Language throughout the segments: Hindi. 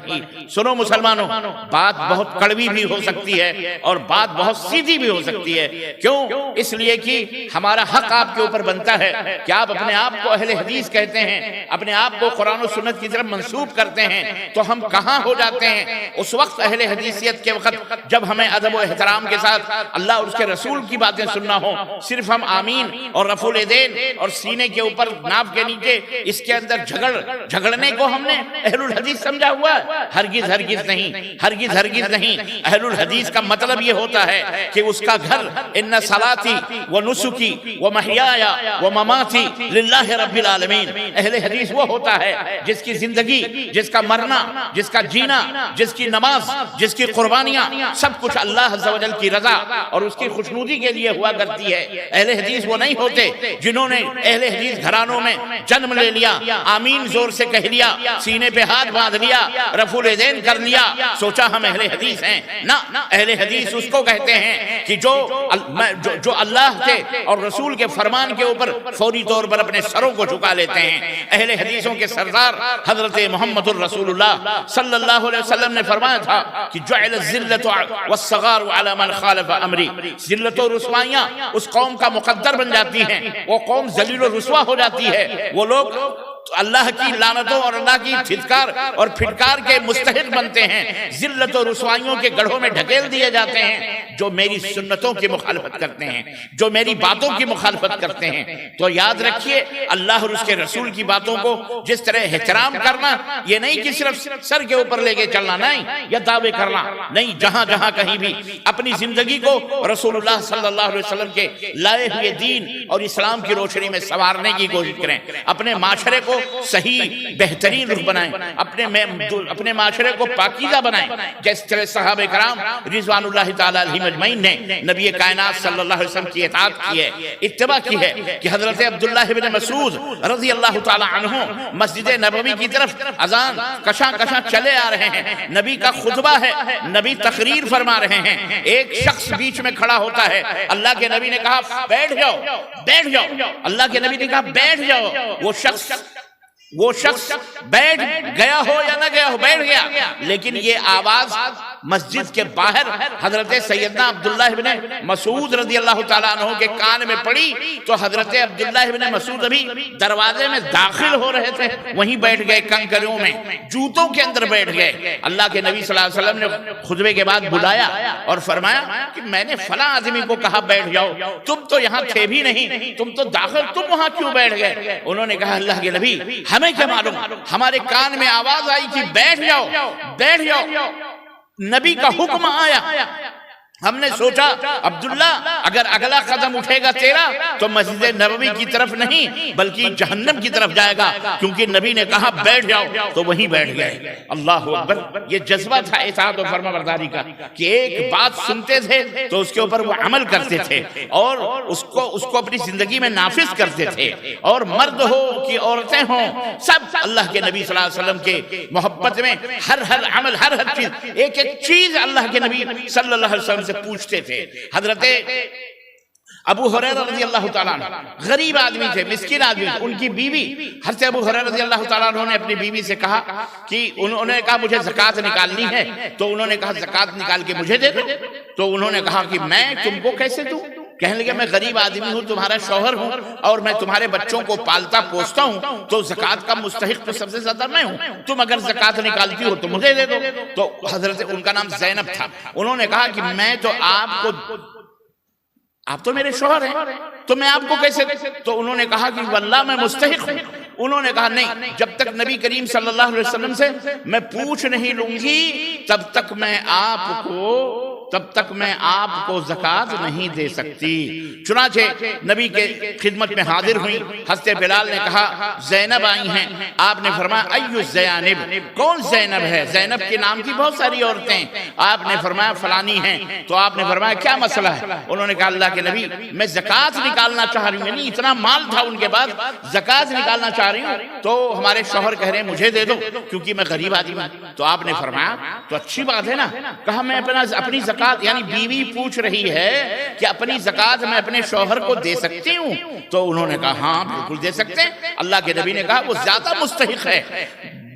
की। सुनो मुसलमानों, बात बहुत कड़वी भी हो सकती है और बात बहुत सीधी भी हो सकती है। क्यों? इसलिए कि हमारा हक आपके ऊपर बनता है कि आप अपने आप को अहले हदीस कहते हैं, अपने आप को कुरान और सुन्नत की तरफ मंसूब करते हैं, तो हम कहां हो जाते हैं? उस वक्त अहले हदीसियत के वक्त जब हमें अदब और एहतराम के साथ अल्लाह और उसके रसूल की बातें सुनना हो, सिर्फ हम आमीन और रफुल देन और सीने के ऊपर नाफ के नीचे इसके अंदर झगड़ने को हमने अहलुल हदीस समझा हुआ है। हरगिज हरगिज नहीं, हरगिज हरगिज नहीं। अहलुल हदीस का मतलब ये होता है कि उसका घर इन्ना सलाती व नुसुकी व महयाया व ममाती लिल्लाहि रब्बिल आलमीन। अहले हदीस वो होता है जिसकी जिंदगी, जिसका मरना, जिसका जीना, जिसकी नमाज, जिसकी कुर्बानियां सब कुछ अल्लाह अज़्ज़ व जल की रजा और उसकी खुशनुदी के लिए हुआ करती है। अहले हदीस वो नहीं होते जिन्होंने अहले हदीस घरानों में जन्म ले लिया, आमीन जोर से कह लिया, सीने पे हाथ बांध लिया, रफुल देन कर लिया, सोचा हम अहले हदीस हैं। ना, अहले हदीस उसको कहते हैं कि जो अल्लाह के और रसूल के फरमान के ऊपर फौरी तौर पर अपने सरों को झुका लेते हैं। अहले हदीसों के सरदार हजरत मोहम्मदुर रसूलुल्लाह सल्लल्लाहु अलैहि वसल्लम ने फरमाया था कि जुइल ज़िल्लतु वस्सगारु अला मन खालफ अमरी। ज़िल्लत और रुसवाइयां उस कौम का मुकद्दर बन जाती हैं, वो कौम ज़लील और रुसवा हो जाती है, वो लोग अल्लाह की लानतों और अल्लाह की छिटकार और फिटकार के मुस्तहिक बनते हैं, जिल्लत और रुसवाइयों के गढ़ों में ढकेल दिए जाते हैं। जो मेरी सुन्नतों की मुखालफत करते हैं, जो मेरी बातों की मुखालफत करते हैं, तो याद रखिए अल्लाह और उसके रसूल की बातों को जिस तरह एहतराम करना, ये नहीं कि सिर्फ सर के ऊपर लेके चलना, नहीं, या दावे करना नहीं। जहां जहां कहीं भी अपनी जिंदगी को रसूलुल्लाह सल्लल्लाहु अलैहि वसल्लम के लाए हुए दीन और इस्लाम की रोशनी में संवारने की कोशिश करें, अपने माशरे को सही बेहतरीन रुख बनाएं, अपने माशरे को पाकीज़ा बनाएं, जिस तरह सहाबे कराम रिज़वानुल्लाह ताला अलैहिम अजमईन ने नबी कायनात सल्लल्लाहु अलैहि वसल्लम की इताअत की है, इत्तिबा की है कि हजरत अब्दुल्लाह इब्न मसूद रज़ी अल्लाह ताला अन्हु मस्जिद नबवी की तरफ अजान कशा कशा चले आ रहे हैं। नबी का खुतबा है, नबी तकरीर फरमा रहे हैं, एक शख्स बीच में खड़ा होता है। अल्लाह के नबी ने कहा बैठ जाओ, बैठ जाओ। अल्लाह के नबी ने कहा बैठ जाओ। वो शख्स बैठ गया हो या ना गया हो, बैठ गया, लेकिन ये आवाज मस्जिद के बाहर हजरत सैयदना अब्दुल्लाह इब्न मसूद रज़ी अल्लाह ताला अन्हु के कान में पड़ी, तो हजरत अब्दुल्लाह इब्न मसूद अभी दरवाजे में दाखिल हो रहे थे, वहीं बैठ गए, कंकरियों में, जूतों के अंदर बैठ गए। अल्लाह के नबी सल्लल्लाहु अलैहि वसल्लम ने खुतबे के बाद बुलाया और फरमाया कि मैंने फला आदमी को कहा बैठ जाओ, तुम तो यहाँ थे भी नहीं, तुम तो दाखिल, तुम वहां क्यों बैठ गए? उन्होंने कहा अल्लाह के नबी हमें क्या मालूम, हमारे कान में आवाज आई कि बैठ जाओ, बैठ जाओ। नबी का हुक्म आया, हमने सोचा अब्दुल्ला अगर अगला कदम उठेगा तेरा तो मस्जिद नबवी की तरफ नहीं बल्कि जहन्नम की तरफ जाएगा, क्योंकि नबी ने कहा बैठ जाओ, तो वहीं बैठ गए। अल्लाह अकबर। ये जज्बा था इताअत और फरमाबरदारी का कि एक बात सुनते थे तो उसके ऊपर वो अमल करते थे और उसको अपनी जिंदगी में नाफिज करते थे, और मर्द हो कि औरतें हों, सब अल्लाह के नबी सल्लल्लाहु अलैहि वसल्लम के मोहब्बत में हर अमल, हर चीज, एक एक चीज अल्लाह के नबी सल्लल्लाहु अलैहि वसल्लम से पूछते थे। हजरत अबू हुरैरा रज़ी अल्लाह ताला अन्हु गरीब आदमी थे, मिस्किन आदमी, उनकी बीवी हज़रत अबू हुरैरा रज़ी अल्लाह ताला अन्हु ने अपनी बीवी से कहा कि उन्होंने कहा मुझे ज़कात निकालनी है, तो उन्होंने कहा ज़कात निकाल के मुझे दे दो। तो उन्होंने कहा कि मैं तुमको कैसे दूं? कहने लगे मैं गरीब आदमी हूँ, तुम्हारा शौहर हूँ और मैं तुम्हारे बच्चों को पालता पोसता हूँ, तो ज़कात का मुस्तहिक तो सबसे ज्यादा मैं हूँ, तुम अगर ज़कात निकालती हो तो मुझे दे दो। तो हजरत, उनका नाम ज़ैनब था, उन्होंने कहा कि मैं तो आप तो मेरे शौहर हैं, तो मैं आपको कैसे? तो उन्होंने कहा कि वल्लाह मैं मुस्तहिक हूँ। उन्होंने कहा नहीं, जब तक नबी करीम सल्लल्लाहु अलैहि वसल्लम से मैं पूछ नहीं लूंगी तब तक मैं आपको ज़कात नहीं दे सकती। चुनाचे नबी के खिदमत में हाजिर हुई। हज़रत बिलाल ने कहा ज़ैनब आई हैं। आपने फरमाया अय्यु ज़ैनब, कौन ज़ैनब है? ज़ैनब के नाम की बहुत सारी औरतें। आपने फरमाया फलानी हैं। तो आपने फरमाया क्या मसला है? उन्होंने कहा अल्लाह के नबी मैं ज़कात निकालना चाह रही हूँ, नहीं इतना माल था उनके पास, ज़कात निकालना चाह रही हूँ, तो हमारे शौहर कह रहे हैं मुझे दे दो क्योंकि मैं गरीब आदमी हूँ। तो आपने फरमाया तो अच्छी बात है ना। कहा मैं अपनी ज़कात, यानी बीवी पूछ रही है कि अपनी ज़कात मैं अपने शौहर को दे सकती हूँ? तो उन्होंने कहा हाँ बिल्कुल दे सकते हैं। अल्लाह के नबी ने कहा वो ज्यादा मुस्तहिक है,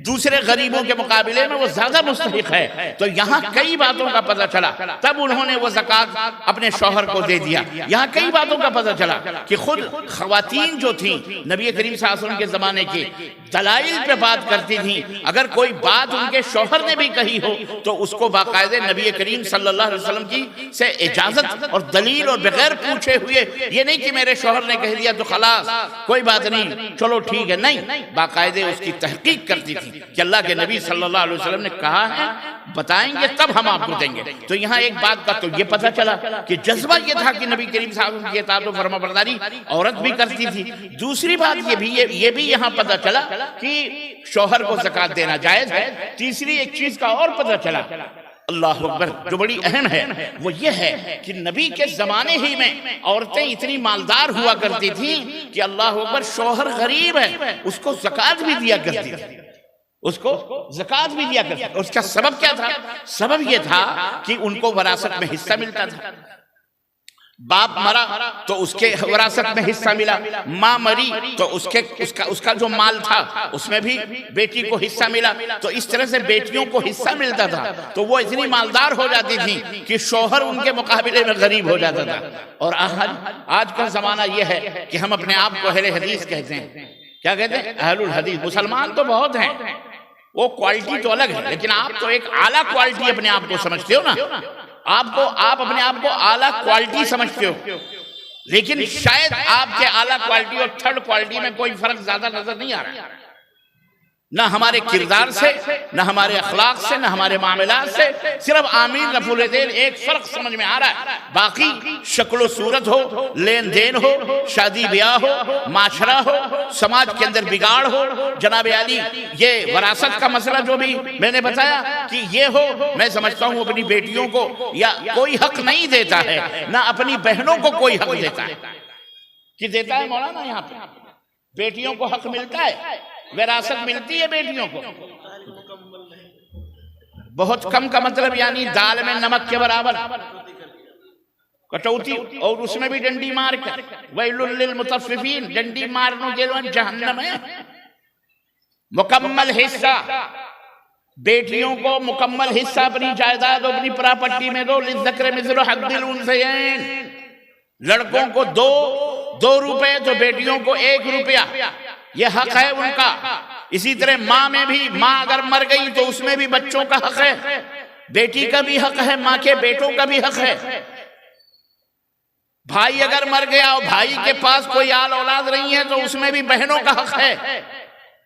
दूसरे गरीबों के मुकाबले में वो ज्यादा मुस्तहिक है। तो यहाँ कई बातों का पता चला, तब उन्होंने वो ज़कात अपने शौहर को दे दिया। यहाँ कई बातों का पता चला कि खुद ख़वातीन जो थी नबी करीम सल्लल्लाहु अलैहि वसल्लम के ज़माने की दलाइल पे बात करती थी। अगर कोई बात उनके शौहर ने भी कही हो तो उसको बाकायदे नबी करीम सल्लल्लाहु अलैहि वसल्लम की से इजाज़त और दलील और बगैर पूछे हुए, ये नहीं कि मेरे शौहर ने कह दिया तो खलास कोई बात नहीं चलो ठीक है, नहीं, बाकायदे उसकी तहकीक करती थी कि अल्लाह के नबी सल्लल्लाहु अलैहि वसल्लम ने कहा है, बताएंगे तब हम आपको देंगे। तो यहाँ एक बात का तो ये पता चला कि जज्बा ये था कि नबी करीम साहब की इताअत और फरमाबरदारी औरत भी करती थी। दूसरी बात ये भी यहाँ पता चला कि शौहर को ज़कात देना जायज है। तीसरी एक चीज का और पता चला, अल्लाह अकबर, जो बड़ी अहम है वो ये है कि नबी के जमाने ही में औरतें इतनी मालदार हुआ करती थी कि अल्लाह अकबर, शौहर गरीब है उसको ज़कात भी दिया करती थी, उसको ज़कात भी दिया करती थी। उसका सबब क्या था? सबब ये था कि उनको वरासत में हिस्सा मिलता था। बाप मरा तो उसके वरासत में हिस्सा मिला, माँ मरी तो उसका जो माल था उसमें भी बेटी को हिस्सा मिला। तो इस तरह से बेटियों को हिस्सा मिलता था। तो वो इतनी मालदार हो जाती थी कि शौहर उनके मुकाबले में गरीब हो जाता था। और आज का जमाना ये है कि हम अपने आप को अहले हदीस कहते हैं। क्या कहते हैं? अहलुल हदीस। मुसलमान तो बहुत हैं, वो क्वालिटी तो अलग है, लेकिन आप तो एक आला क्वालिटी अपने आप को समझते हो ना। आप अपने आप को आला क्वालिटी समझते हो, लेकिन शायद आपके आला क्वालिटी और थर्ड क्वालिटी में कोई फर्क ज्यादा नजर नहीं आ रहा, ना हमारे किरदार से, ना हमारे अखलाक से, ना हमारे मामलात से। सिर्फ आमीन रफूलदैन एक फर्क समझ में आ रहा है, बाकी शक्ल सूरत हो, लेन देन हो, शादी ब्याह हो, माशरा हो, समाज के अंदर बिगाड़ हो। जनाब अली, ये वरासत का मसला जो भी मैंने बताया कि ये हो, मैं समझता हूँ अपनी बेटियों को या कोई हक नहीं देता है, ना अपनी बहनों को कोई हक देता है। कि देता है मौलाना? यहाँ पे बेटियों को हक मिलता है, विरासत मिलती है बेटियों को, बहुत कम का मतलब यानी दाल में नमक के बराबर कटौती, और उसमें भी डंडी मार कर। वैलुल लिल मुतफ्फिफीन, डंडी मारनो जेलवन जहन्नम है। मुकम्मल हिस्सा बेटियों को, मुकम्मल हिस्सा अपनी जायदाद अपनी प्रॉपर्टी में दो। लिज़्ज़क्रि मिस्लु हज़्ज़िल उन्सयैन, लड़कों को 2 रुपए तो बेटियों को 1 रुपया, ये हक है उनका। इसी तरह माँ में भी, माँ अगर मर गई तो उसमें भी बच्चों का हक है, बेटी का भी हक है, माँ के बेटों का भी हक है। भाई अगर मर गया और भाई के पास कोई आल औलाद नहीं है तो उसमें भी बहनों का हक है,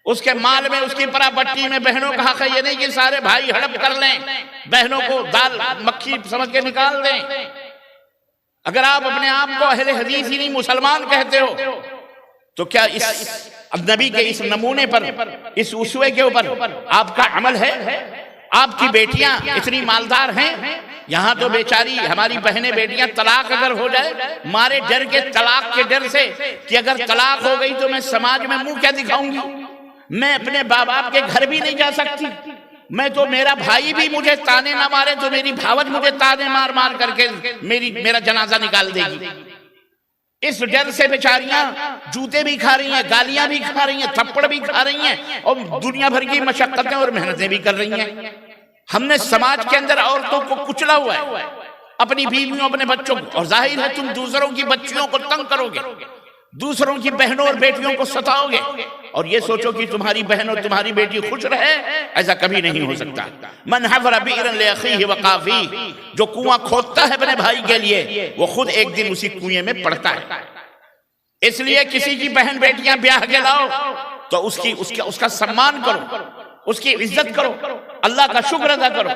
उसके माल में, उसकी प्रॉपर्टी में बहनों का हक है। ये नहीं कि सारे भाई हड़प कर लें, बहनों को दाल मक्खी समझ के निकाल दें। अगर आप अपने आप को अहले हदीस ही नहीं मुसलमान कहते हो तो क्या इस नबी के इस नमूने पर, इस उस्वे के ऊपर आपका अमल है? आपकी बेटियां इतनी मालदार हैं, यहाँ तो बेचारी हमारी बहनें बेटियां तलाक अगर हो जाए, मारे डर के, तलाक के डर से कि अगर तलाक हो गई तो मैं समाज में मुंह क्या दिखाऊंगी, मैं अपने बाप बाप के घर भी नहीं जा सकती, मैं तो, मेरा भाई भी मुझे ताने ना मारे तो मेरी भावत मुझे ताने मार मार करके मेरा जनाजा निकाल देगी। इस डर से बेचारियां जूते भी खा रही हैं, गालियां भी खा रही हैं, थप्पड़ भी खा रही हैं और दुनिया भर की मशक्कतें और मेहनतें भी कर रही हैं। हमने समाज के अंदर औरतों को कुचला हुआ है, अपनी बीवियों, अपने बच्चों को। और जाहिर है तुम दूसरों की बच्चियों को तंग करोगे, दूसरों की बहनों और बेटियों को सताओगे और ये सोचो कि तुम्हारी बहन और तुम्हारी बेटी खुश रहे, ऐसा कभी नहीं हो सकता। मन हफ़रा बिरन लिअख़ीहि वक़ाफ़ी, जो कुआं खोदता है अपने भाई के लिए वो खुद एक दिन उसी कुएं में पड़ता है। इसलिए किसी की बहन बेटियां ब्याह के लाओ तो उसका सम्मान करो, उसकी इज्जत करो, अल्लाह का शुक्र अदा करो,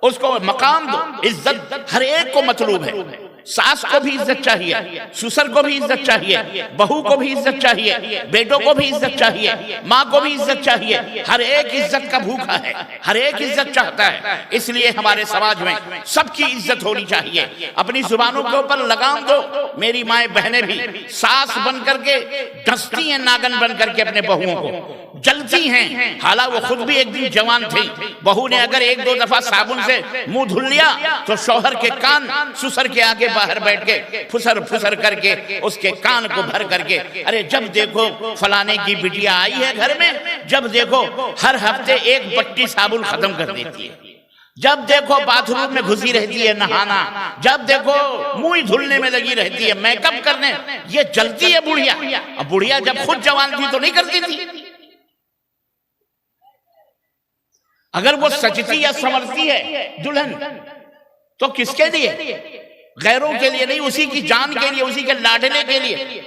उसको मकाम दो। इज्जत हर एक को मतलूब है। सास को भी इज्जत चाहिए, ससुर को भी इज्जत चाहिए, बहू को भी इज्जत चाहिए, बेटों को भी इज्जत चाहिए, माँ को भी इज्जत चाहिए। हर एक इज्जत का भूखा है, हर एक इज्जत चाहता है। इसलिए हमारे समाज में सबकी इज्जत होनी चाहिए। अपनी जुबानों के ऊपर लगाम दो। मेरी माएँ बहनें भी सास बन करके डसती हैं, नागन बन करके अपने बहुओं को, जलती हैं। हालांकि वो खुद भी एक दिन जवान थी। बहू ने अगर 1-2 दफा साबुन से मुंह धुल लिया तो शौहर के कान ससुर के आगे बाहर बैठ के फुसर फुसर करके उसके कान को भर करके, अरे जब देखो फलाने की बिटिया आई है घर में, जब देखो हर हफ्ते एक पट्टी साबुन खत्म कर देती है, जब देखो बाथरूम में घुसी रहती है नहाना, जब देखो मुंह धुलने में लगी रहती है, मेकअप करने, ये जलती है बुढ़िया। अब बुढ़िया जब खुद जवान थी तो नहीं करती थी। अगर वो सचती या संवरती है दुल्हन तो किसके लिए? गैरों के लिए नहीं, उसी की जान के लिए, उसी के लाडले के लिए,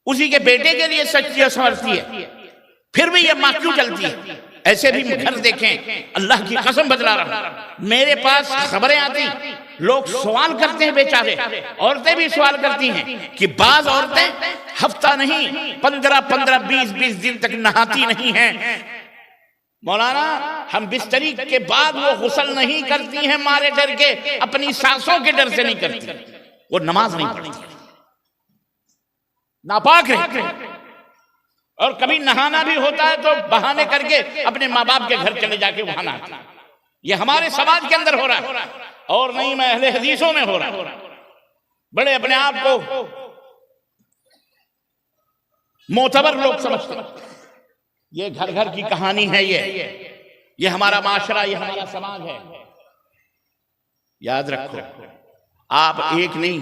उसी के बेटे के लिए सचती या संवरती है। फिर भी ये मां क्यों चलती है? ऐसे भी घर देखें, अल्लाह की कसम बतला रहा हूं, मेरे पास खबरें आती, लोग सवाल करते हैं, बेचारे औरतें भी सवाल करती हैं कि बाज औरतें हफ्ता नहीं 15-15, 20-20 दिन तक नहाती नहीं हैं। मौलाना, हम बिस्तरी के बाद वो गुस्ल नहीं करती हैं मारे डर के, अपनी सासों के डर से नहीं करती, वो नमाज नहीं पढ़ती, नापाक रहती, और कभी नहाना भी होता है तो बहाने करके अपने माँ बाप के घर चले जाके वहां नहाती। ये हमारे समाज के अंदर हो रहा है, और नहीं मैं अहले हदीसों में हो रहा है। बड़े अपने आप को मोतबर लोग समझते हैं। ये घर घर की कहानी है, ये हमारा माशरा, ये हमारा समाज है। याद रखो, आप एक नहीं,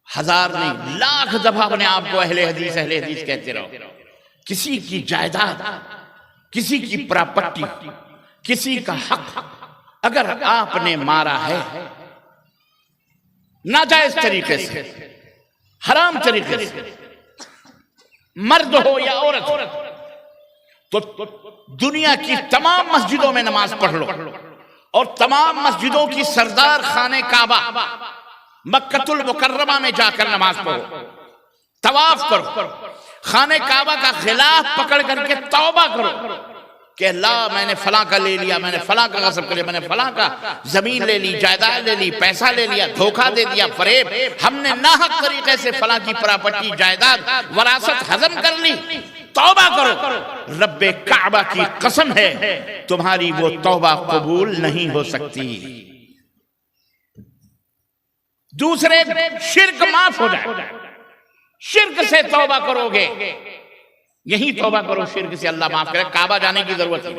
हजार नहीं, लाख दफा अपने आप को अहले हदीस कहते रहो। किसी की जायदाद, किसी की प्रॉपर्टी, किसी का हक अगर आपने मारा है नाजायज तरीके से, हराम तरीके से, मर्द हो या औरत, तो दुनिया की तमाम मस्जिदों में नमाज पढ़ लो, और तमाम मस्जिदों की सरदार खाने काबा मक्कतुल मुकर्रमा में जाकर नमाज पढ़ो, तवाफ करो, खाने काबा का खिलाफ पकड़ करके तौबा करो कि अल्लाह मैंने फलां का ले लिया, मैंने फलां का गस्ब कर लिया, मैंने फलां का जमीन ले ली, जायदाद ले ली, पैसा ले लिया, धोखा दे दिया, फरेब, हमने नाहक तरीके से फलां की प्रॉपर्टी, जायदाद, वरासत हजम कर ली। तौबा करो, रब्बे काबा की कसम है तुम्हारी वो तौबा कबूल नहीं हो सकती। दूसरे, शिर्क माफ हो जाए, शिर्क से तौबा करोगे, यही तौबा करो, शिर्क से अल्लाह माफ करे। काबा जाने की जरूरत नहीं,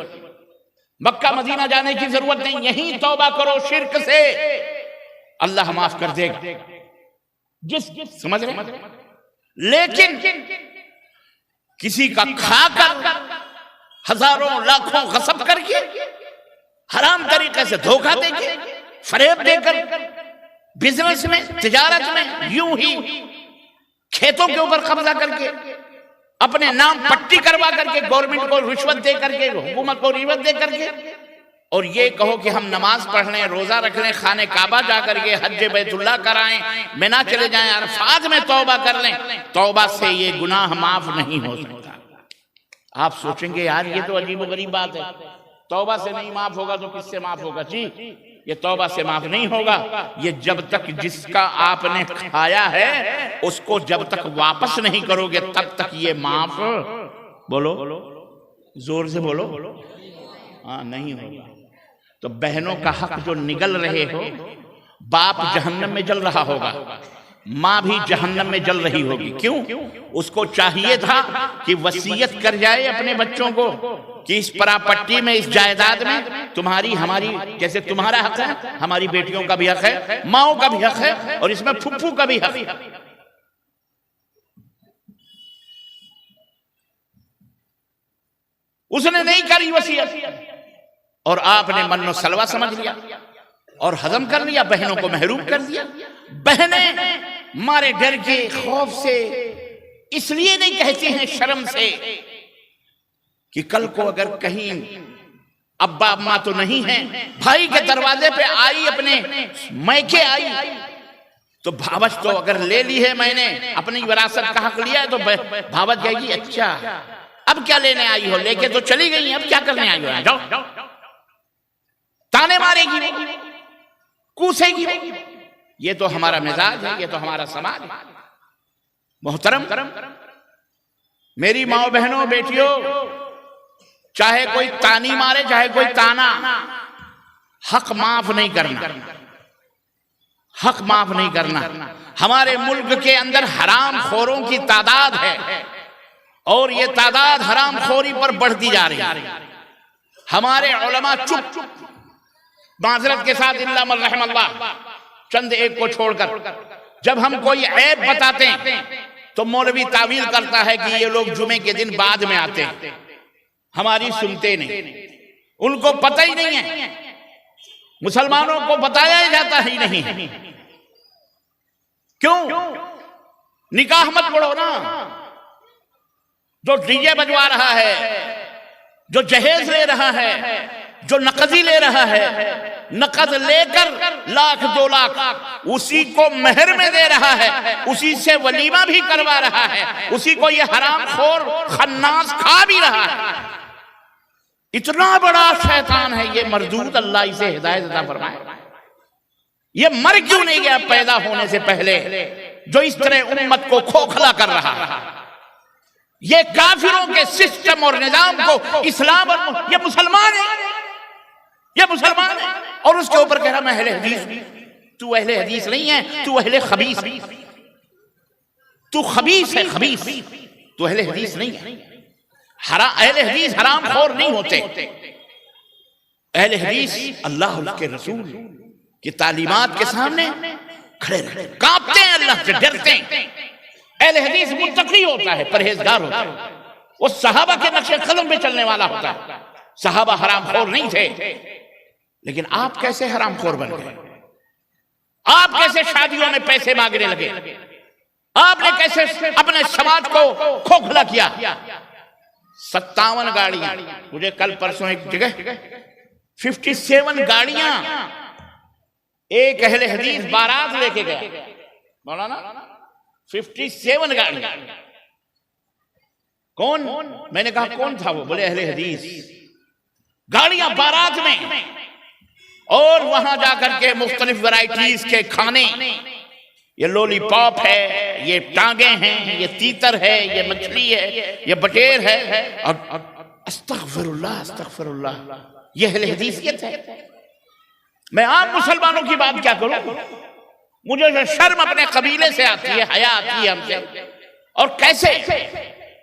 मक्का मदीना जाने की जरूरत नहीं, यही तौबा करो, शिर्क से अल्लाह माफ कर देगा। समझ रहे? लेकिन किसी का खाकर, हजारों लाखों गसब करके, हराम तरीके से धोखा देके, फरेब देकर, बिजनेस में, तिजारत में, यूं ही खेतों के ऊपर कब्जा करके, अपने नाम पट्टी करवा करके, गवर्नमेंट को रिश्वत दे करके, हुकूमत को रिश्वत दे करके, और ये कहो कि हम नमाज पढ़ लें, रोजा रख लें, खाने काबा जा करके हज बैतुल्लाह कराएं, मिना चले जाएं, अरफात में तौबा कर लें, तौबा से ये गुनाह माफ नहीं हो सकता। आप सोचेंगे यार ये तो अजीबोगरीब बात है, तौबा से नहीं माफ होगा तो किससे माफ होगा? जी, ये तौबा से माफ नहीं होगा, ये जब तक जिसका आपने खाया है उसको जब तक वापस नहीं करोगे तब तक ये माफ, बोलो जोर से बोलो, हाँ, नहीं होगा। तो बहनों का हक जो निगल रहे हो, बाप जहन्नम में जल रहा होगा, माँ भी जहन्नम में जल रही होगी। क्यों? उसको चाहिए था कि वसीयत कर जाए अपने बच्चों को कि इस प्रॉपर्टी में, इस जायदाद में तुम्हारी, हमारी, जैसे तुम्हारा हक है, हमारी बेटियों का भी हक है, माओ का भी हक है, और इसमें फुफ्फू का भी हक है। उसने नहीं करी वसीयत, और आपने मन्नो सलवा समझ लिया और हजम कर लिया, बहनों को महरूम कर दिया। बहनें मारे डर के, खौफ से, इसलिए नहीं कहते हैं शर्म से कि कल को अगर कहीं अब्बा अम्मा तो नहीं है, भाई के दरवाजे पे आई, अपने मैके आई, तो भावच तो अगर ले ली है मैंने, अपनी विरासत का हक लिया है, तो भावच कहेगी अच्छा अब क्या लेने आई हो, लेके तो चली गई, अब क्या करने आई हो, जाओ। ताने मारेगी, कूसेगी। ये तो हमारा मिजाज है, ये तो हमारा समाज है। मोहतरम मेरी माओ बहनों बेटियों, चाहे कोई तानी मारे, चाहे कोई ताना, हक माफ नहीं करना, हक माफ नहीं करना। हमारे मुल्क के अंदर हराम खोरों की तादाद है और ये तादाद हराम खोरी पर बढ़ती जा रही है। हमारे उलमा चुप, माजरत के साथ, इल्ला मन रहमल्लाह, चंद एक को छोड़कर, जब हम कोई ऐब बताते हैं तो मौलवी तावील करता है कि ये लोग जुमे के दिन बाद में आते हैं, हमारी सुनते नहीं। उनको पता ही नहीं है, मुसलमानों को बताया जाता ही नहीं। क्यों? निकाह मत पढ़ो ना। जो डीजे बजवा रहा है, जो जहेज ले रहा है, जो नकदी ले रहा है, नकद लेकर 1,00,000 2,00,000 उसी को मेहर में दे रहा है, उसी से वलीमा भी करवा रहा है, उसी को ये हरामखोर खन्नास खा भी रहा है। इतना बड़ा शैतान है ये मरदूद, अल्लाह इसे हिदायत अता फरमाए। ये मर क्यों नहीं गया पैदा होने से पहले, जो इस तरह उम्मत को खोखला कर रहा है? ये काफिरों के सिस्टम और निजाम को इस्लाम और ये मुसलमान है, ये मुसलमान है, और उसके ऊपर कह रहा मैं अहले हदीस। तू अहले हदीस नहीं है, तू अहले खबीस, तू खबीस है, खबीस। तू अहले हदीस नहीं है। अहले हदीस हराम खोर नहीं होते। अहले हदीस अल्लाह उसके रसूल की तालीमात के सामने खड़े रहते, कांपते हैं, अल्लाह से डरते हैं। अहले हदीस मुत्तकी होता है, परहेजगार होता है, वो सहाबा के नक्शे कदम पे चलने वाला होता है। सहाबा हरामखोर नहीं थे, लेकिन आप कैसे हरामखोर बन गए? आप कैसे शादियों में पैसे मांगने लगे? आपने कैसे अपने समाज को खोखला किया? 57 गाड़ियां, मुझे कल परसों एक जगह 57 गाड़ियां एक अहले हदीस बारात लेके गया। मौलाना 57 गाड़ियां। कौन? मैंने कहा कौन था वो? बोले अहले हदीस। गाड़ियां बारात में, और वहां जाकर के मुख्तलिफ वैरायटीज के खाने, ये लॉलीपॉप है, ये टांगे हैं, ये तीतर है, ये मछली है, ये बटेर है, और अस्तगफिरुल्लाह अस्तगफिरुल्लाह, ये अहले हदीसियत है। मैं आम मुसलमानों की बात क्या करूं? मुझे जो शर्म अपने कबीले से आती है, हया आती है हमसे। और कैसे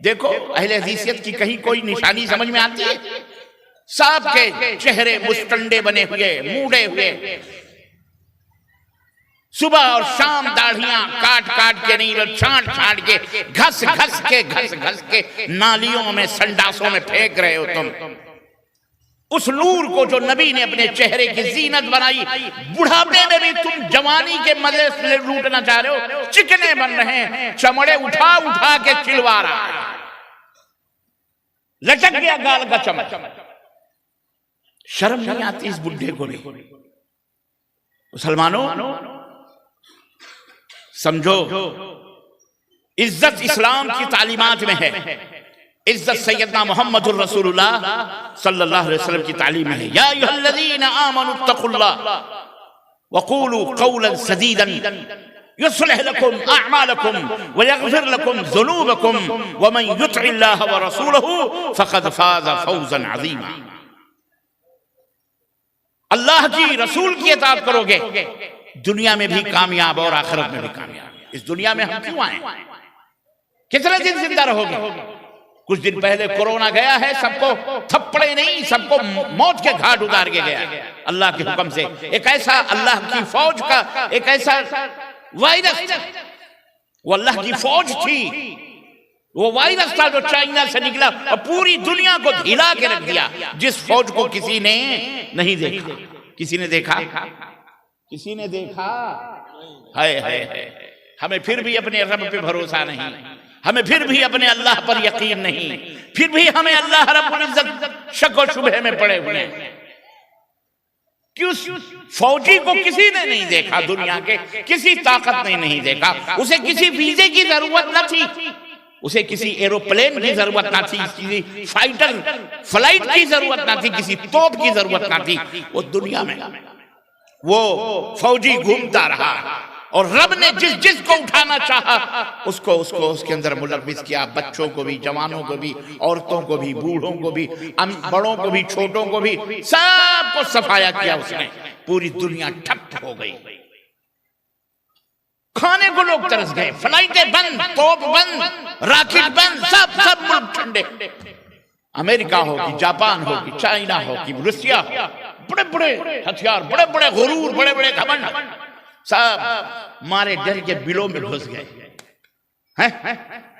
देखो अहले हदीसियत की कहीं कोई निशानी समझ में आती है? साहब के चेहरे मुस्टंडे बने हुए, मूडे हुए, सुबह और शाम दाढ़ियां काट काट के नहीं, छांट छांट के, घस घस के नालियों में, संडासों में फेंक रहे हो तुम। उस नूर को जो नबी ने अपने चेहरे की जीनत बनाई, बुढ़ापे में भी तुम जवानी के मजे से लूटना चाह रहे हो। चिकने बन रहे हैं, चमड़े उठा उठा के चिलवा रहा है, लचक गया गाल का चमड़ा। शर्म नहीं आती इस बुढ़े को भी? मुसलमानों समझो, इज्जत इस्लाम की तालीमात में है। इज्जत सैयदना मुहम्मदुर रसूलुल्लाह सल्लल्लाहु अलैहि वसल्लम की तालीम में है। या अय्युहल्लज़ीना आमनुत्तकुल्लाह वक़ूलू क़ौलन सदीदन युस्लिह लकुम अअमालकुम व यग़फिर लकुम ज़ुनूबकुम व मन युति'िल्लाह व रसूलहू फ़क़द फ़ाज़ फ़ौज़न अज़ीमा। अल्लाह की, रसूल की इताअत करोगे, दुनिया में भी कामयाब और आखिरत में भी कामयाब। इस दुनिया में हम क्यों आए? कितने दिन जिंदा रहोगे? कुछ दिन पहले कोरोना गया है, सबको थप्पड़े नहीं, सबको मौत के घाट उतार के गया अल्लाह के हुक्म से। एक ऐसा अल्लाह की फौज का एक ऐसा वायरस, वो अल्लाह की फौज थी, वो वायरस था जो चाइना से निकला और पूरी दुनिया को हिला के रख दिया, जिस फौज को किसी ने नहीं देखा। किसी ने देखा? किसी ने देखा? हाय हाय, हमें फिर भी अपने रब पे भरोसा नहीं, हमें फिर भी अपने अल्लाह पर यकीन नहीं, फिर भी हमें अल्लाह रब्बुल इज्जत शक और शुबहे में पड़े हुए हैं। कि उस फौजी को किसी ने नहीं देखा, दुनिया के किसी ताकत ने नहीं देखा। उसे किसी वीजे की जरूरत न थी, उसे किसी एरोप्लेन की जरूरत ना थी, किसी फाइटर फ्लाइट की जरूरत ना थी, किसी तोप की जरूरत ना थी। वो दुनिया में वो फौजी घूमता रहा और रब ने जिस को उठाना चाहा उसको उसके अंदर मुलव्विस किया। बच्चों को भी, जवानों को भी, औरतों को भी, बूढ़ों को भी, बड़ों को भी, छोटों को भी, सबको सफाया किया उसने। पूरी दुनिया ठप हो गई। खाने को लोग तरस गए, फ्लाइटें बंद, तोप बंद, राकेट बंद, सब मुल्क ठंडे। अमेरिका हो कि जापान हो कि चाइना हो कि रूसिया हो, बड़े बड़े हथियार, बड़े बड़े गुरूर, बड़े बड़े घमंड, सब मारे डर के बिलों में घुस गए हैं।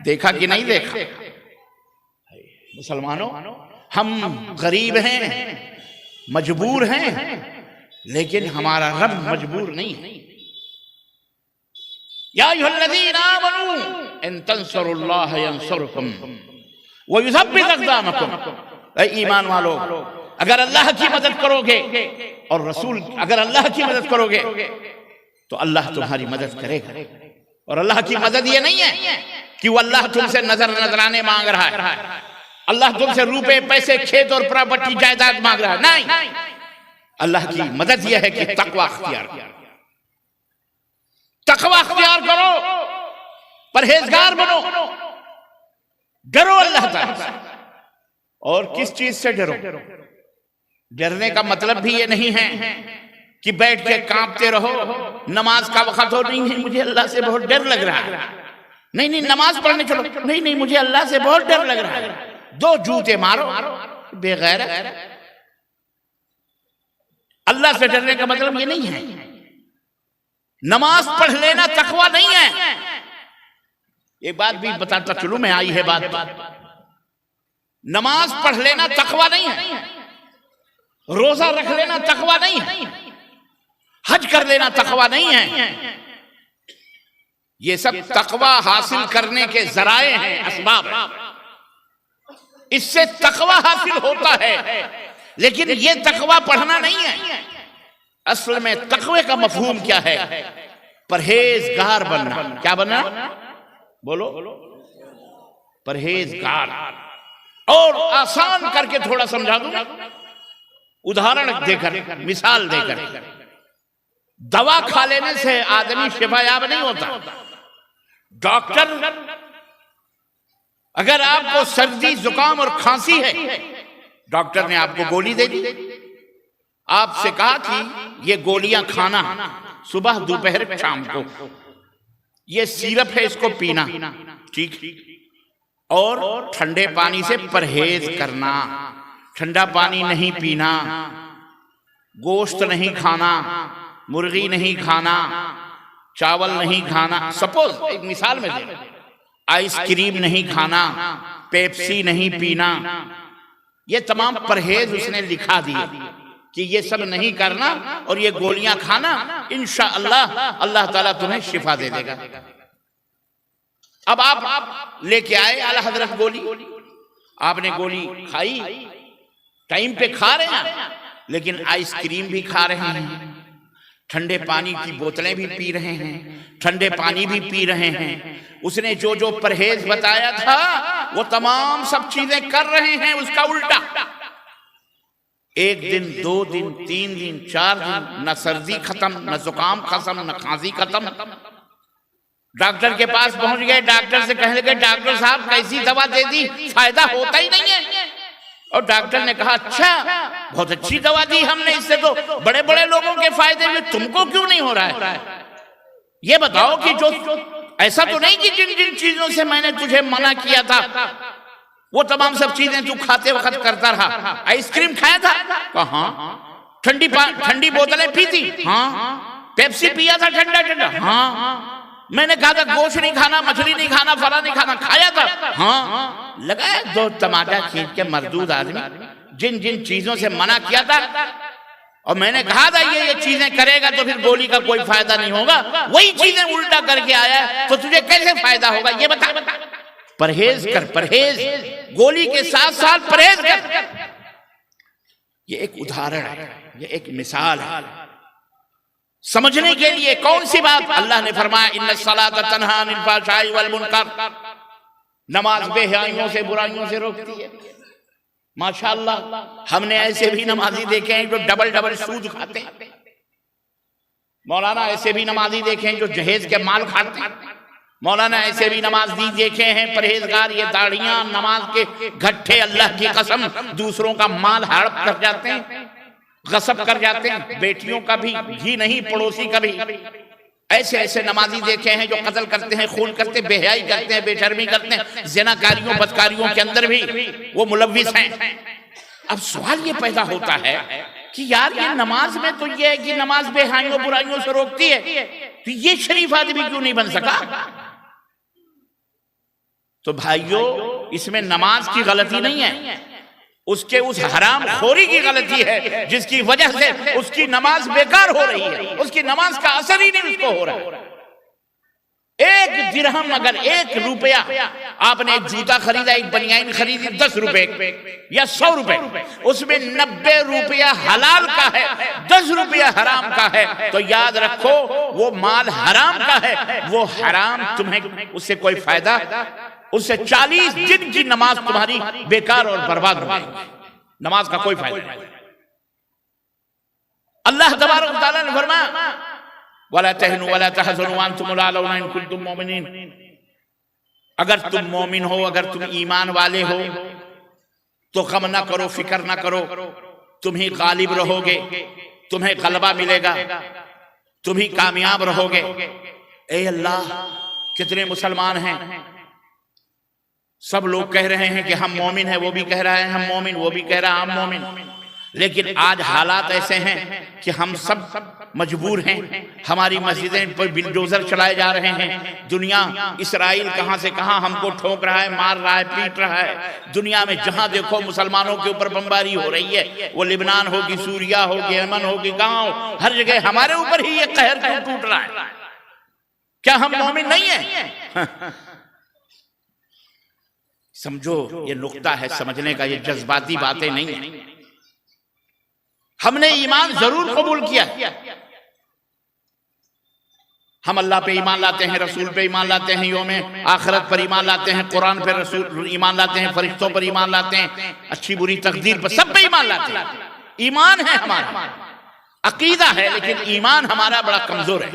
देखा कि नहीं देखा? मुसलमानों, हम गरीब हैं, मजबूर हैं, लेकिन हमारा रब मजबूर नहीं है। या अय्युहल्लज़ीना आमनू इन तंसुरुल्लाह यंसुरकुम व युज़ब्बित अक़दामकुम। ऐ ईमान वालो, अगर अल्लाह की मदद करोगे और रसूल, अगर अल्लाह की मदद करोगे तो अल्लाह तुम्हारी मदद करेगा। और अल्लाह की मदद ये नहीं है कि वो अल्लाह तुमसे नजराने मांग रहा है, अल्लाह तुमसे रुपए पैसे खेत और प्रॉपर्टी जायदाद मांग रहा है, नहीं। अल्लाह की मदद यह है कि तकवा अख्तियार करो, तकवा अख्तियार करो, परहेजगार बनो, डरो अल्लाह ताला से। और किस चीज से डरो? डरने का मतलब भी ये नहीं है कि बैठ के कांपते रहो, नमाज का वक्त हो, नहीं मुझे अल्लाह से बहुत डर लग रहा है, नहीं नमाज पढ़ने चलो, नहीं मुझे अल्लाह से बहुत डर लग रहा है, दो जूते मारो, बेगैरत। अल्लाह से डरने का मतलब ये नहीं है। नमाज पढ़ लेना तकवा नहीं है। एक बात भी बताता चलूं मैं, आई है बात, नमाज पढ़ लेना तकवा नहीं है, रोजा रख लेना तकवा नहीं है, हज कर लेना तकवा नहीं है। ये सब तकवा हासिल करने के जराए हैं, असबाब हैं। इससे तकवा हासिल होता है, लेकिन ये तकवा पढ़ना नहीं है। असल में तकवे का मफहूम क्या है? परहेजगार बनना। क्या बनना? बोलो, परहेजगार। और आसान करके थोड़ा समझा दूं, उदाहरण देकर, मिसाल देकर। दवा खा लेने से आदमी शिफायाब नहीं होता। डॉक्टर, अगर आपको सर्दी जुकाम और खांसी है, डॉक्टर ने आपको गोली दे दी, आपसे कहा कि ये गोलियां खाना सुबह दोपहर शाम को, ये सिरप है इसको पीना, ठीक, और ठंडे पानी से परहेज करना, ठंडा पानी नहीं पीना, गोश्त नहीं खाना, मुर्गी नहीं खाना, चावल नहीं खाना, सपोज एक मिसाल में दे, आइसक्रीम नहीं खाना, पेप्सी नहीं पीना, ये तमाम परहेज उसने लिखा दिए कि ये सब नहीं करना और ये गोलियां खाना, इंशाअल्लाह अल्लाह ताला तुम्हें शिफा दे देगा। अब आप लेके आए आला हजरत गोली, आपने गोली खाई, टाइम पे खा रहे हैं, लेकिन आइसक्रीम भी खा रहे हैं, ठंडे पानी की बोतलें भी पी रहे हैं, ठंडे पानी भी पी रहे हैं। उसने जो जो परहेज बताया था वो तमाम सब चीजें कर रहे हैं, उसका उल्टा। एक दिन, 2 दिन, 3 दिन, 4 दिन, न सर्दी खत्म, न जुकाम खत्म, न खांसी खत्म। डॉक्टर के पास पहुंच गए, डॉक्टर से कहने लगे, डॉक्टर साहब कैसी दवा दे दी, फायदा होता ही नहीं है। और डॉक्टर ने कहा, अच्छा बहुत अच्छी दवा दी हमने, इससे तो बड़े बड़े लोगों के फायदे हुए, तुमको क्यों नहीं हो रहा है? ये बताओ कि जो ऐसा तो नहीं कि जिन जिन चीजों से मैंने तुझे मना किया था वो तमाम सब चीजें तू खाते वक्त करता रहा। आइसक्रीम खाया था? कहा। ठंडी बोतलें पी थी? हाँ। पेप्सी पिया था ठंडा ठंडा? हाँ। मैंने कहा था गोश्त नहीं खाना, मछली नहीं खाना, फला नहीं खाना, खाया था? हाँ। लगाया 2 टमाटर खींच के मर्दूद आदमी, जिन जिन चीजों से मना किया था और मैंने कहा था ये चीजें करेगा तो फिर गोली का कोई फायदा नहीं होगा, वही चीजें उल्टा करके आया तो तुझे कैसे फायदा होगा ये बता। परहेज कर, परहेज, गोली के साथ साथ परहेज कर। ये एक उदाहरण है, ये एक मिसाल है समझने के लिए। कौन सी बात? अल्लाह ने फरमाया, इन्नस सलात तन्हा अनिल फ़हशाई वल मुनकर, नमाज बेहयाइयों से, बुराइयों से रोकती है। माशाअल्लाह, हमने ऐसे भी नमाजी देखे हैं जो डबल डबल सूद खाते हैं। मौलाना ऐसे भी नमाजी देखे हैं जो जहेज के माल खाते हैं। मौलाना ऐसे भी नमाजी देखे हैं परहेजगार, ये दाढ़ियां, नमाज के घट्टे, अल्लाह की कसम दूसरों का माल हड़प कर जाते हैं, गसब कर जाते हैं। बेटियों का भी घी नहीं, पड़ोसी का भी। ऐसे ऐसे नमाजी देखे हैं जो कत्ल करते हैं, खून करते हैं, बेहयाई करते हैं, बेशर्मी करते हैं, ज़िनाकारियों बदकारियों के अंदर भी वो मुलव्विस हैं। अब सवाल ये पैदा होता है कि यार ये नमाज में तो ये है कि नमाज बेहाइयों बुराइयों से रोकती है, तो ये शरीफ आदमी क्यों नहीं बन सका? तो भाइयों, इसमें नमाज की गलती नहीं है, उसके उस हराम खोरी की गलती है जिसकी वजह से उसकी नमाज बेकार हो रही है, उसकी नमाज का असर ही नहीं उसको हो रहा है। एक दिरहम, अगर 1 रुपया आपने एक जूता खरीदा, एक बनियान खरीदी 10 रुपए या 100 रुपए, उसमें 90 रुपया हलाल का है, 10 रुपया हराम का है, तो याद रखो वो माल हराम का है, वो हराम तुम्हें उससे कोई फायदा, उससे 40 दिन की नमाज तुम्हारी बेकार और बर्बाद हो जाएगी, नमाज का कोई फायदा नहीं। अल्लाह तबारक व तआला ने फरमाया वला तहनु वला तहज़नु वअंतुमुल अ'लौना इन कुंतुम मुमिनीन, अगर तुम मोमिन हो, अगर तुम ईमान वाले हो तो गम ना करो, फिक्र ना करो, तुम ही गालिब रहोगे, तुम्हें गलबा मिलेगा, तुम ही कामयाब रहोगे। ए अल्लाह, कितने मुसलमान हैं, सब लोग कह रहे हैं कि हम मोमिन हैं, वो भी कह रहा है हम मोमिन, वो भी कह रहा है हम मोमिन, लेकिन आज हालात ऐसे हैं कि हम सब मजबूर हैं। हमारी मस्जिदें पर बिलडोजर चलाए जा रहे हैं, दुनिया इसराइल कहां से कहां हमको ठोक रहा है, मार रहा है, पीट रहा है। दुनिया में जहां देखो मुसलमानों के ऊपर बमबारी हो रही है, वो लिबनान होगी, सूरिया होगी, यमन होगी, गांव हर जगह हमारे ऊपर ही ये कहर क्यों टूट रहा है? क्या हम मोमिन नहीं है? समझो, ये नुक्ता है समझने का, ये जज्बाती बातें नहीं है। हमने ईमान जरूर कबूल किया, हम अल्लाह पे ईमान लाते हैं, रसूल पे ईमान लाते हैं, यौमे आखिरत पर ईमान लाते हैं, कुरान पे रसूल ईमान लाते हैं, फरिश्तों पर ईमान लाते हैं, अच्छी बुरी तकदीर पर, सब पे ईमान लाते हैं। ईमान है हमारा, अकीदा है, लेकिन ईमान हमारा बड़ा कमजोर है।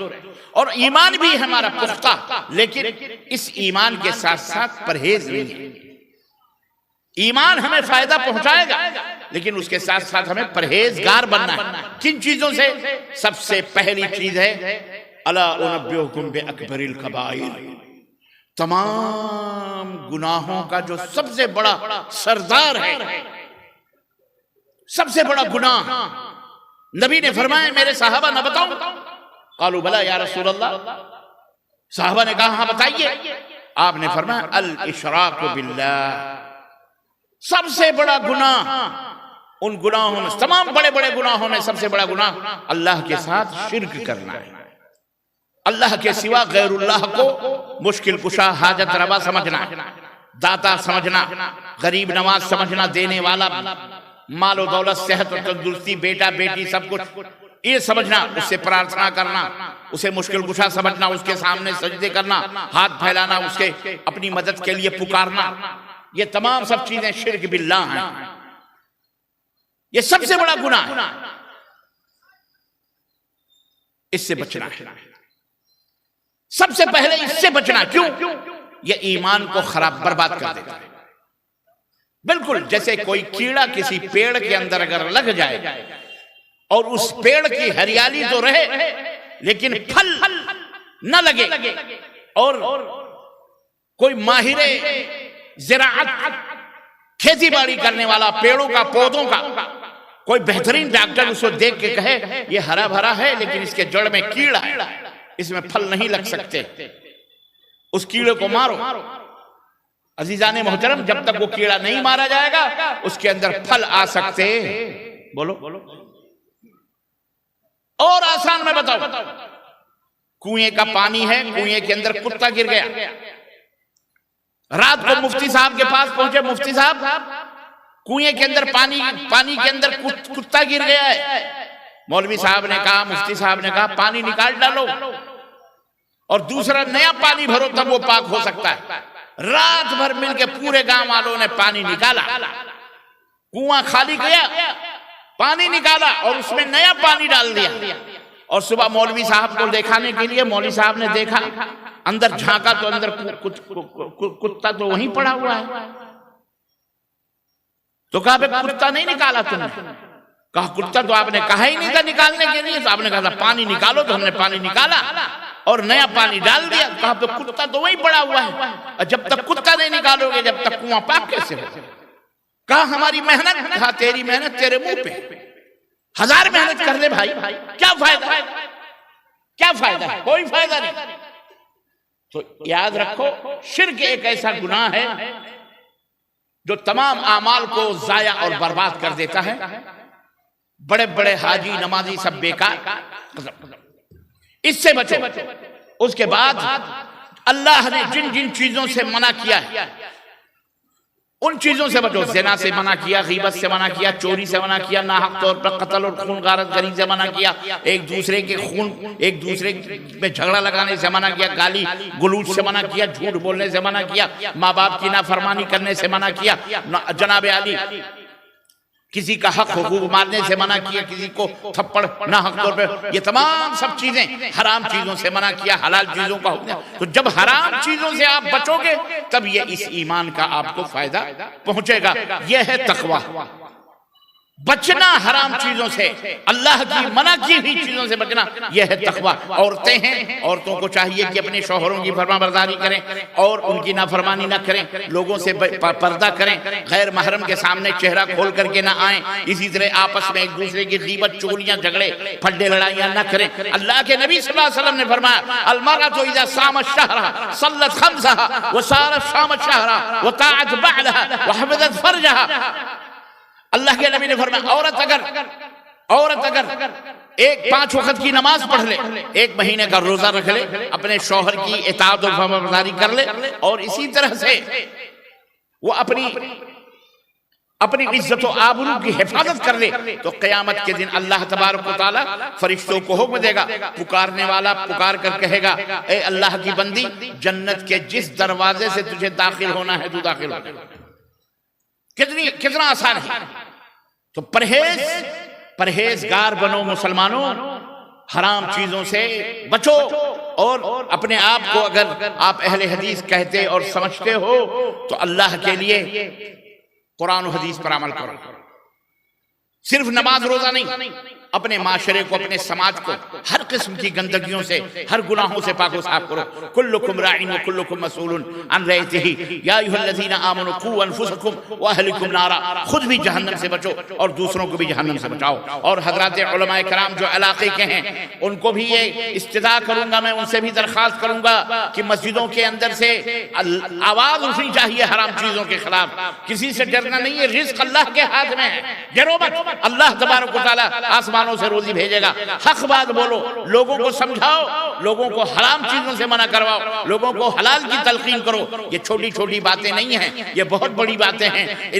और ईमान भी हमारा पुख्ता, लेकिन इस ईमान के साथ साथ परहेज नहीं है। ईमान हमें फायदा पहुंचाएगा, लेकिन उसके साथ साथ हमें परहेजगार बनना है। किन चीजों से? सबसे पहली चीज है अला उनब्बिउकुम बिअकबरिल कबाइर, तमाम गुनाहों का जो सबसे बड़ा सरदार है, सबसे बड़ा गुनाह। नबी ने फरमाया मेरे साहबा न बताऊं? कालू बला या रसूल अल्लाह। साहबा ने कहा हाँ बताइए। आपने फरमाया अल इशराक बिल्लाह, सबसे बड़ा गुनाह उन गुनाहों में, तमाम बड़े बड़े गुनाहों में सबसे बड़ा गुनाह अल्लाह के साथ शिर्क करना है। अल्लाह के सिवा गैरुल्लाह को मुश्किल कुशा, हाजत रवा समझना, दाता समझना, गरीब नवाज समझना, देने वाला, मालो दौलत, सेहत और तंदुरुस्ती, बेटा बेटी सब कुछ ये समझना, उससे प्रार्थना करना, उसे मुश्किल कुशा समझना, उसके सामने सजदे करना, हाथ फैलाना, उसके अपनी मदद के लिए पुकारना, ये तमाम सब चीजें शिर्क बिल्लाह हैं। ये सबसे बड़ा गुनाह है, इससे बचना है। सबसे पहले इससे बचना। क्यों? ये ईमान को खराब बर्बाद कर देता है। बिल्कुल जैसे कोई कीड़ा किसी पेड़ के अंदर अगर लग जाए और उस पेड़ की हरियाली तो रहे लेकिन फल न लगे, और कोई माहिर ज़िराअत, खेती बाड़ी करने वाला, पेड़ों का, पौधों का कोई बेहतरीन डॉक्टर उसको देख के कहे ये हरा भरा है लेकिन इसके जड़ में कीड़ा है, इसमें फल नहीं लग सकते, उस कीड़े को मारो। अजीजाने मोहतरम, जब तक वो कीड़ा नहीं मारा जाएगा उसके अंदर फल आ सकते। बोलो और आसान में बताओ, कुएं का पानी है, कुएं के अंदर कुत्ता गिर गया, रात को मुफ्ती साहब के पास पहुंचे, मुफ्ती साहब कुएं के अंदर पानी के अंदर कुत्ता गिर गया है। मौलवी साहब ने कहा, मुफ्ती साहब ने कहा पानी निकाल डालो और दूसरा नया पानी भरो, तब वो पाक हो सकता है। रात भर मिलके पूरे गांव वालों ने पानी निकाला, कुआं खाली गया, पानी निकाला और उसमें नया पानी डाल दिया। और सुबह मौलवी साहब को दिखाने के लिए मौलवी साहब ने देखा, अंदर झांका तो अंदर कुत्ता तो वहीं पड़ा हुआ है। तो कहा कुत्ता नहीं निकाला तुमने? कहा कुत्ता तो आपने कहा ही नहीं था निकालने के लिए। तो आपने कहा था पानी निकालो, तो हमने पानी निकाला। और नया पानी डाल दिया। कहा तो कुत्ता तो वही पड़ा हुआ है, और जब तक कुत्ता नहीं निकालोगे जब तक कुआं पाक कैसे हो? कहा हमारी मेहनत, कहा तेरी मेहनत तेरे मुंह पे, 1000 मेहनत कर ले भाई, क्या फायदा, क्या फायदा है? कोई फायदा नहीं। तो याद रखो, शिर्क एक ऐसा गुनाह है जो तमाम आमाल को जाया और बर्बाद कर देता है। बड़े बड़े हाजी नमाजी सब बेकार, इससे बचो। उसके बाद अल्लाह ने जिन जिन चीजों से मना किया है उन चीजों से बचो। ज़िना से मना किया, गीबत से मना किया, चोरी से मना किया, नाहक तौर पर कत्ल और खून गारत गरी से मना किया, एक दूसरे के खून, एक दूसरे में झगड़ा लगाने से मना किया, गाली गलूज से मना किया, झूठ बोलने से मना किया, माँ बाप की नाफरमानी करने से मना किया, जनाब आली किसी का हक हुकूक मारने से मना किया, किसी को थप्पड़ नाहक तौर पर, ये तमाम सब चीजें हराम चीजों से मना किया, हलाल चीजों का हुक्म। तो जब हराम चीजों से आप बचोगे तब ये इस ईमान का आपको फायदा पहुंचेगा। यह है तकवा, बचना हराम चीजों से, अल्लाह की मना की हुई चीजों से बचना, यह है तकवा। औरतें हैं, औरतों को चाहिए कि अपने शौहरों की फरमाबरदारी करें और उनकी नाफरमानी ना करें, लोगों से पर्दा करें, गैर महरम के सामने चेहरा खोल करके ना आए। इसी तरह आपस में एक दूसरे की गीबत, चुगलियां, झगड़े, फड्डे, लड़ाइयां ना करें। अल्लाह के नबी सल्लल्लाहु अलैहि वसल्लम ने फरमाया, अलमरअतु इज़ा सामत शहरहा सल्लत खम्सहा व सारत शामत शहरहा व ताअत बअदहा व हफ़ज़त फरजहा। अल्लाह के नबी ने फरमाया, औरत अगर एक 5 वक्त की नमाज पढ़ ले, 1 महीने का रोजा रख ले, अपने शौहर की इताअत और फरमाबरदारी कर ले, और इसी तरह से वो अपनी इज्जत और आबरू की हिफाजत कर ले, तो क़यामत के दिन अल्लाह तबारक व तआला फरिश्तों को हुक्म देगा, पुकारने वाला पुकार कर कहेगा, ए अल्लाह की बंदी, जन्नत के जिस दरवाजे से तुझे दाखिल होना है तू दाखिल हो। कितना आसान है। तो परहेजगार बनो मुसलमानों, हराम चीजों से बचो, और अपने आप को अगर आप अहले हदीस कहते और समझते हो तो अल्लाह के लिए कुरान और हदीस पर अमल करो। सिर्फ नमाज रोजा नहीं, अपने माशरे को, अपने समाज को हर किस्म की गंदगियों से, हर गुनाहों से पाक साफ करो। कुल्लुकुम राइन व कुल्लुकुम मसूलुन अन रइयतिही या अय्युहल्लज़ीना आमनू क़ू अनफुसकुम व अहलिकुम नारा। खुद भी जहन्नम से बचो और दूसरों को भी जहन्नम से बचाओ। और हज़रात उलमाए कराम जो इलाके के हैं उनको भी ये इस्तिदा करूंगा, मैं उनसे भी दरख्वास्त करूंगा कि मस्जिदों के अंदर से आवाज उठनी चाहिए हराम चीजों के खिलाफ। किसी से डरना नहीं है, रिज़्क़ अल्लाह के हाथ में है, डरो मत। अल्लाह तबारक व तआला आसमानों से रोजी भेजेगा। हक बात बोलो, लोगों को समझाओ, लोगों को हराम चीजों से मना करवाओ, लोगों को हलाल की तलकीन करो। ये छोटी छोटी बातें नहीं हैं, ये बहुत बड़ी बातें हैं।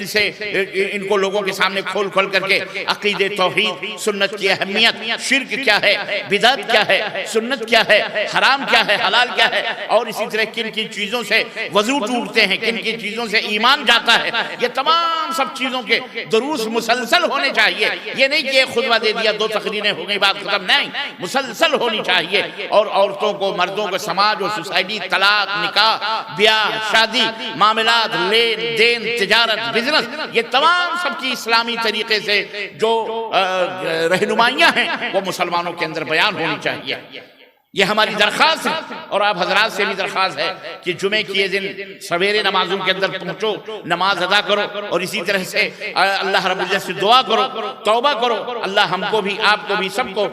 इनको लोगों के सामने खोल खोल करके अकीदे, तौहीद, सुन्नत की अहमियत, शिर्क क्या है, बिदअत क्या है, सुन्नत क्या है, हराम क्या है, हलाल क्या है, और इसी तरह किन किन चीजों से वजू टूटते हैं, किन किन चीजों से ईमान जाता है, ये तमाम सब चीजों के दुरूस मुसलसल होने चाहिए। ये नहीं कि एक खुतबा दे दिया, 2 तकरीरें हो गई, बात खत्म, नहीं, मुसलसल होनी चाहिए। और औरतों को, मर्दों को, समाज और सोसाइटी, तलाक, निकाह, ब्याह, शादी, मामलात, लेन देन, तिजारत, बिजनेस, ये तमाम सबकी इस्लामी तरीके से जो रहनुमाइयां हैं वो मुसलमानों के अंदर बयान होनी चाहिए। ये हमारी दरख्वास्त है। और आप हजरात से भी दरख्वास्त है कि जुमे के दिन सवेरे नमाजों के अंदर पहुंचो, नमाज अदा करो, और इसी तरह से अल्लाह रब्बुल इज्जत से दुआ करो, तौबा करो। अल्लाह हमको भी, आपको भी, सबको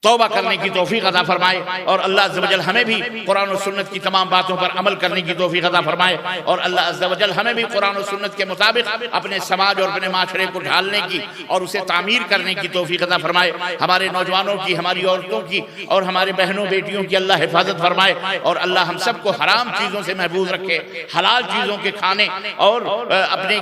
तौबा करने की तौफीक अता फरमाए, और अल्लाह अज़्ज़ वजल हमें भी कुरान और सुन्नत की तमाम बातों पर अमल करने की तौफीक अता फरमाए, और अल्लाह अज़्ज़ वजल हमें भी कुरान और सुन्नत के मुताबिक अपने समाज और अपने माशरे को ढालने की और उसे तामीर करने की तौफीक अता फरमाए। हमारे नौजवानों की, हमारी औरतों की और हमारे बहनों बेटियों की अल्लाह हिफाजत फरमाए, और अल्लाह हम सबको हराम चीज़ों से महफूज रखे, हलाल चीज़ों के खाने और अपने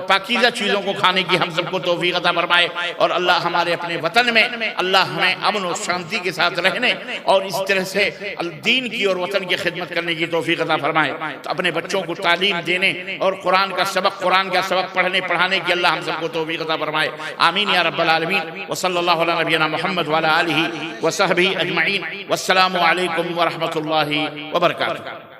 पाकीज़ा चीज़ों को खाने की हम सबको तौफीक अता फरमाए। और अल्लाह हमारे अपने वतन में अल्लाह हमें अमन और शांति के साथ रहने और इस तरह से दीन की और वतन की खिदमत करने की तौफीक अता फरमाए। तो अपने बच्चों को तालीम देने और कुरान का सबक पढ़ने पढ़ाने की अल्लाह हम सबको तौफीक अता फरमाए। आमीन या रब्बल आलमीन। व सल्लल्लाहु अला नबियना मुहम्मद व अला आलिहि व सहबिहि अजमईन। वस्सलामु अलैकुम व रहमतुल्लाहि व बरकातुहू।